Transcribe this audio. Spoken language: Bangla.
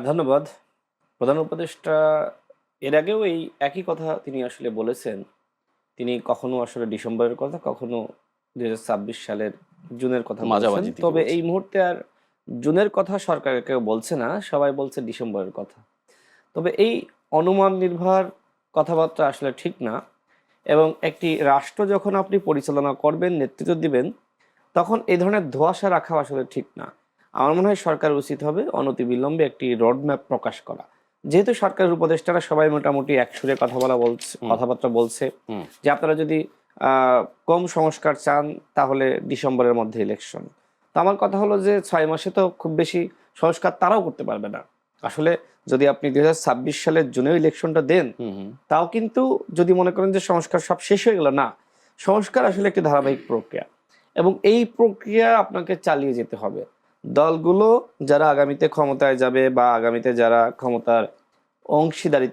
ধন্যবাদ। প্রধান উপদেষ্টা এর আগেও এই একই কথা তিনি আসলে বলেছেন। তিনি কখনো আসলে ডিসেম্বরের কথা, কখনো ২০২৬ সালের জুনের কথা বলেছেন। মাঝামাঝি দিকে তবে বলছে। এই মুহূর্তে আর জুনের কথা সরকার কেউ বলছে না। সবাই বলছে ডিসেম্বরের কথা। তবে এই অনুমান নির্ভর কথাবার্তা আসলে ঠিক না। এবং একটি রাষ্ট্র যখন আপনি পরিচালনা করবেন, নেতৃত্ব দিবেন, তখন এই ধরনের ধোঁয়াশা রাখা আসলে ঠিক না। আমার মনে হয় সরকারের উচিত হবে অনতিবিলম্বে একটি রোড ম্যাপ প্রকাশ করা। যেহেতু সরকারের উপদেষ্টারা সবাই মোটামুটি এক সুরে হুম, কথাবার্তা বলছে হুম। যে আপনারা যদি কম সংস্কার চান তাহলে ডিসেম্বরের মধ্যে ইলেকশন। তো আমার কথা হলো যে ৬ মাসে তো খুব বেশি সংস্কার তারাও করতে পারবে না। আসলে যদি আপনি ২০২৬ সালের জুনেও ইলেকশনটা দেন, হুম, হুম। তাও কিন্তু যদি মনে করেন যে সংস্কার সব শেষ হয়ে গেল, না। সংস্কার আসলে একটি ধারাবাহিক প্রক্রিয়া। এবং এই প্রক্রিয়া আপনাকে চালিয়ে যেতে হবে। দলগুলো যারা আগামীতে ক্ষমতায় যাবে বা আগামীতে যারা ক্ষমতার অংশীদারিত্ব